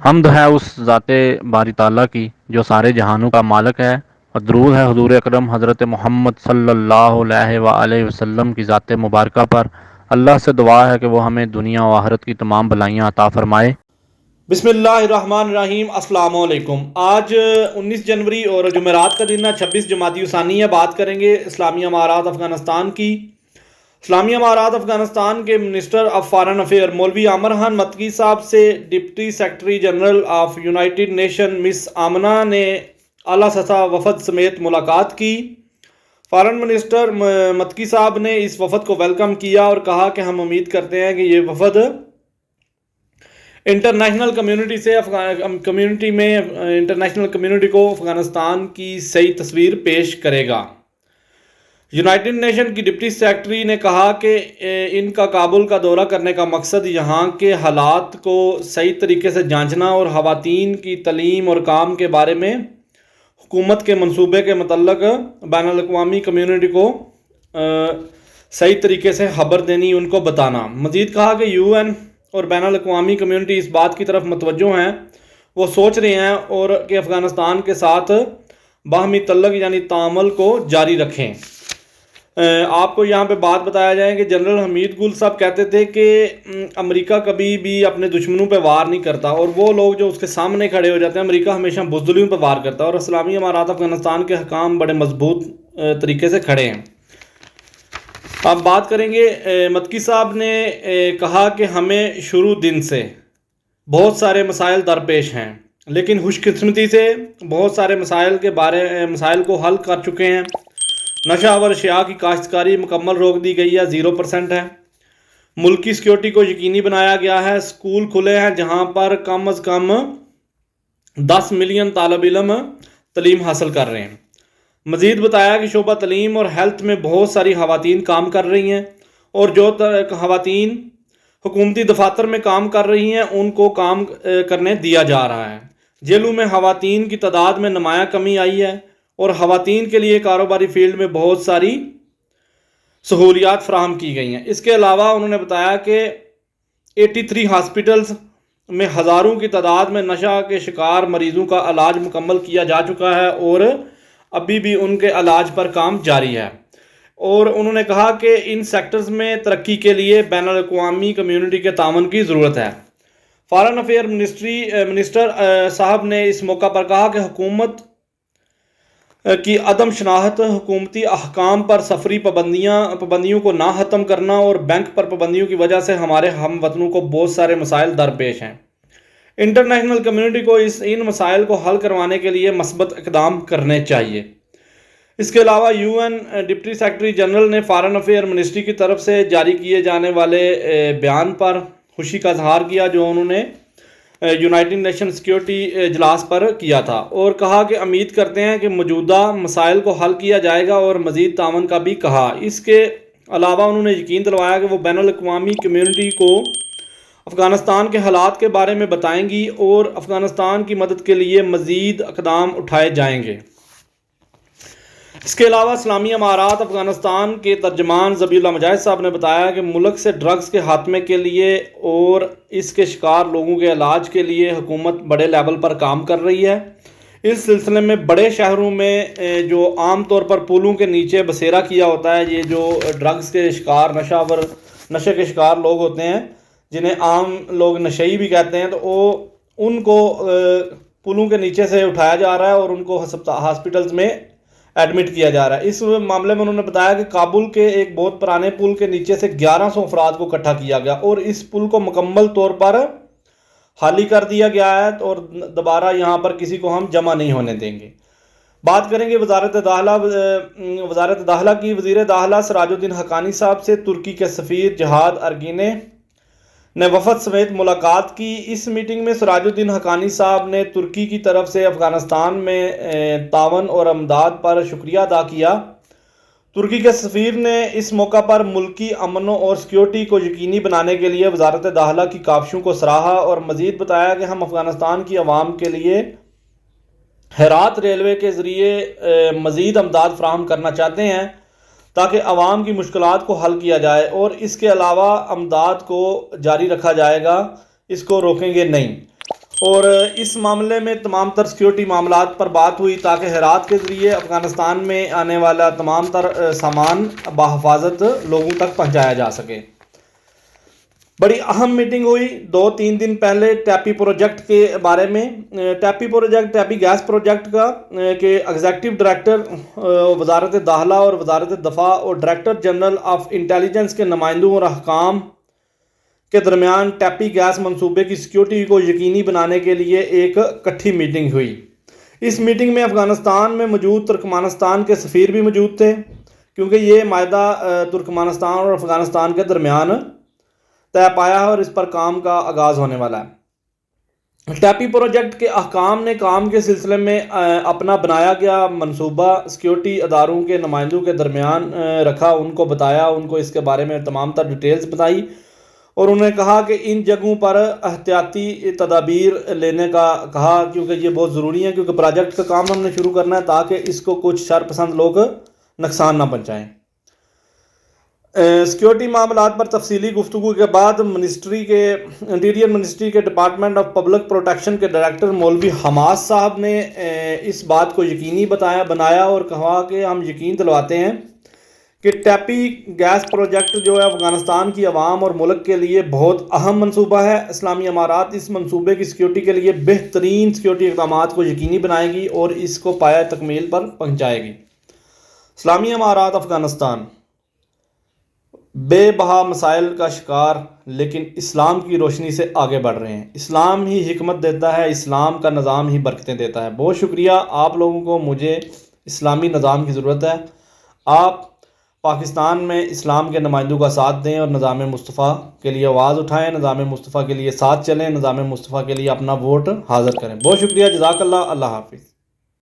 حمد ہے اس ذات باری تعالیٰ کی جو سارے جہانوں کا مالک ہے، اور درود ہے حضور اکرم حضرت محمد صلی اللہ علیہ وآلہ وسلم کی ذات مبارکہ پر۔ اللہ سے دعا ہے کہ وہ ہمیں دنیا و آخرت کی تمام بلائیاں عطا فرمائے۔ بسم اللہ الرحمن الرحیم۔ السلام علیکم۔ آج 19 جنوری اور جمعرات کا دن ہے، 26 جمادی الثانی ہے۔ بات کریں گے اسلامی امارات افغانستان کی۔ اسلامی امارات افغانستان کے منسٹر آف فارن افیئر مولوی عامر خان متقی صاحب سے deputy secretary general of united nation Ms Amina نے اعلیٰ سطح وفد سمیت ملاقات کی۔ فارن منسٹر متقی صاحب نے اس وفد کو ویلکم کیا اور کہا کہ ہم امید کرتے ہیں کہ یہ وفد انٹرنیشنل کمیونٹی کو افغانستان کی صحیح تصویر پیش کرے گا۔ یونائٹڈ نیشن کی ڈپٹی سیکرٹری نے کہا کہ ان کا کابل کا دورہ کرنے کا مقصد یہاں کے حالات کو صحیح طریقے سے جانچنا اور خواتین کی تعلیم اور کام کے بارے میں حکومت کے منصوبے کے متعلق بین الاقوامی کمیونٹی کو صحیح طریقے سے خبر دینی، ان کو بتانا۔ مزید کہا کہ یو این اور بین الاقوامی کمیونٹی اس بات کی طرف متوجہ ہیں، وہ سوچ رہے ہیں اور کہ افغانستان کے ساتھ باہمی تعلق یعنی تعامل کو جاری رکھیں۔ آپ کو یہاں پہ بات بتایا جائے کہ جنرل حمید گل صاحب کہتے تھے کہ امریکہ کبھی بھی اپنے دشمنوں پہ وار نہیں کرتا، اور وہ لوگ جو اس کے سامنے کھڑے ہو جاتے ہیں، امریکہ ہمیشہ بزدلوں پہ وار کرتا ہے، اور اسلامی امارات افغانستان کے حکام بڑے مضبوط طریقے سے کھڑے ہیں۔ اب بات کریں گے، متقی صاحب نے کہا کہ ہمیں شروع دن سے بہت سارے مسائل درپیش ہیں، لیکن خوش قسمتی سے بہت سارے مسائل کو حل کر چکے ہیں۔ نشہ آور اشیاء کی کاشتکاری مکمل روک دی گئی ہے، 0% ہے۔ ملکی سیکیورٹی کو یقینی بنایا گیا ہے۔ اسکول کھلے ہیں جہاں پر کم از کم 10 ملین طالب علم تعلیم حاصل کر رہے ہیں۔ مزید بتایا کہ شعبہ تعلیم اور ہیلتھ میں بہت ساری خواتین کام کر رہی ہیں، اور جو خواتین حکومتی دفاتر میں کام کر رہی ہیں ان کو کام کرنے دیا جا رہا ہے۔ جیلوں میں خواتین کی تعداد میں نمایاں کمی آئی ہے، اور خواتین کے لیے کاروباری فیلڈ میں بہت ساری سہولیات فراہم کی گئی ہیں۔ اس کے علاوہ انہوں نے بتایا کہ 83 ہاسپٹلز میں ہزاروں کی تعداد میں نشہ کے شکار مریضوں کا علاج مکمل کیا جا چکا ہے، اور ابھی بھی ان کے علاج پر کام جاری ہے۔ اور انہوں نے کہا کہ ان سیکٹرز میں ترقی کے لیے بین الاقوامی کمیونٹی کے تعاون کی ضرورت ہے۔ فارن افیئر منسٹر صاحب نے اس موقع پر کہا کہ حکومت کی عدم شناخت، حکومتی احکام پر سفری پابندیوں کو نہ ختم کرنا اور بینک پر پابندیوں کی وجہ سے ہمارے ہم وطنوں کو بہت سارے مسائل درپیش ہیں۔ انٹرنیشنل کمیونٹی کو ان مسائل کو حل کروانے کے لیے مثبت اقدام کرنے چاہیے۔ اس کے علاوہ U N deputy secretary general نے فارن افیئر منسٹری کی طرف سے جاری کیے جانے والے بیان پر خوشی کا اظہار کیا جو انہوں نے یونائٹڈ نیشن سیکیورٹی اجلاس پر کیا تھا، اور کہا کہ امید کرتے ہیں کہ موجودہ مسائل کو حل کیا جائے گا، اور مزید تعاون کا بھی کہا۔ اس کے علاوہ انہوں نے یقین دلوایا کہ وہ بین الاقوامی کمیونٹی کو افغانستان کے حالات کے بارے میں بتائیں گی اور افغانستان کی مدد کے لیے مزید اقدام اٹھائے جائیں گے۔ اس کے علاوہ اسلامی امارات افغانستان کے ترجمان ذبیح اللہ مجاہد صاحب نے بتایا کہ ملک سے ڈرگز کے خاتمے کے لیے اور اس کے شکار لوگوں کے علاج کے لیے حکومت بڑے لیول پر کام کر رہی ہے۔ اس سلسلے میں بڑے شہروں میں جو عام طور پر پولوں کے نیچے بسیرا کیا ہوتا ہے، یہ جو ڈرگز کے شکار نشے کے شکار لوگ ہوتے ہیں، جنہیں عام لوگ نشئی بھی کہتے ہیں، تو ان کو پولوں کے نیچے سے اٹھایا جا رہا ہے اور ان کو ہاسپٹلز میں ایڈمٹ کیا جا رہا ہے۔ اس معاملے میں انہوں نے بتایا کہ کابل کے ایک بہت پرانے پل کے نیچے سے 1100 افراد کو اکٹھا کیا گیا، اور اس پل کو مکمل طور پر خالی کر دیا گیا ہے، اور دوبارہ یہاں پر کسی کو ہم جمع نہیں ہونے دیں گے۔ بات کریں گے وزارت داخلہ کی۔ وزیر داخلہ سراج الدین حقانی صاحب سے ترکی کے سفیر جہاد ارگینے نے وفد سمیت ملاقات کی۔ اس میٹنگ میں سراج الدین حقانی صاحب نے ترکی کی طرف سے افغانستان میں تعاون اور امداد پر شکریہ ادا کیا۔ ترکی کے سفیر نے اس موقع پر ملکی امن اور سیکیورٹی کو یقینی بنانے کے لیے وزارت داخلہ کی کاوشوں کو سراہا، اور مزید بتایا کہ ہم افغانستان کی عوام کے لیے ہرات ریلوے کے ذریعے مزید امداد فراہم کرنا چاہتے ہیں تاکہ عوام کی مشکلات کو حل کیا جائے، اور اس کے علاوہ امداد کو جاری رکھا جائے گا، اس کو روکیں گے نہیں۔ اور اس معاملے میں تمام تر سیکیورٹی معاملات پر بات ہوئی تاکہ ہرات کے ذریعے افغانستان میں آنے والا تمام تر سامان بحفاظت لوگوں تک پہنچایا جا سکے۔ بڑی اہم میٹنگ ہوئی 2-3 دن پہلے ٹیپی پروجیکٹ کے بارے میں۔ ٹیپی گیس پروجیکٹ کا کہ ایگزیکٹو ڈائریکٹر وزارت داخلہ اور وزارت دفاع اور ڈائریکٹر جنرل آف انٹیلیجنس کے نمائندوں اور حکام کے درمیان ٹیپی گیس منصوبے کی سیکیورٹی کو یقینی بنانے کے لیے ایک کٹھی میٹنگ ہوئی۔ اس میٹنگ میں افغانستان میں موجود ترکمانستان کے سفیر بھی موجود تھے، کیونکہ یہ معاہدہ ترکمانستان اور افغانستان کے درمیان طے پایا ہے اور اس پر کام کا آغاز ہونے والا ہے۔ ٹیپی پروجیکٹ کے حکام نے کام کے سلسلے میں اپنا بنایا گیا منصوبہ سیکیورٹی اداروں کے نمائندوں کے درمیان رکھا، ان کو بتایا، ان کو اس کے بارے میں تمام تر ڈیٹیلز بتائی، اور انہوں نے کہا کہ ان جگہوں پر احتیاطی تدابیر لینے کا کہا، کیونکہ یہ بہت ضروری ہے، کیونکہ پروجیکٹ کا کام ہم نے شروع کرنا ہے تاکہ اس کو کچھ شر پسند لوگ نقصان نہ پہنچائیں۔ سیکیورٹی معاملات پر تفصیلی گفتگو کے بعد انٹیریئر منسٹری کے ڈپارٹمنٹ آف پبلک پروٹیکشن کے ڈائریکٹر مولوی حماس صاحب نے اس بات کو یقینی بنایا اور کہا کہ ہم یقین دلواتے ہیں کہ ٹیپی گیس پروجیکٹ جو ہے افغانستان کی عوام اور ملک کے لیے بہت اہم منصوبہ ہے۔ اسلامی امارات اس منصوبے کی سیکیورٹی کے لیے بہترین سیکیورٹی اقدامات کو یقینی بنائے گی اور اس کو پایہ تکمیل پر پہنچائے گی۔ اسلامی امارات افغانستان بے بہا مسائل کا شکار، لیکن اسلام کی روشنی سے آگے بڑھ رہے ہیں۔ اسلام ہی حکمت دیتا ہے، اسلام کا نظام ہی برکتیں دیتا ہے۔ بہت شکریہ آپ لوگوں کو، مجھے اسلامی نظام کی ضرورت ہے۔ آپ پاکستان میں اسلام کے نمائندوں کا ساتھ دیں اور نظام مصطفیٰ کے لیے آواز اٹھائیں، نظام مصطفیٰ کے لیے ساتھ چلیں، نظام مصطفیٰ کے لیے اپنا ووٹ حاضر کریں۔ بہت شکریہ، جزاک اللہ، اللہ حافظ۔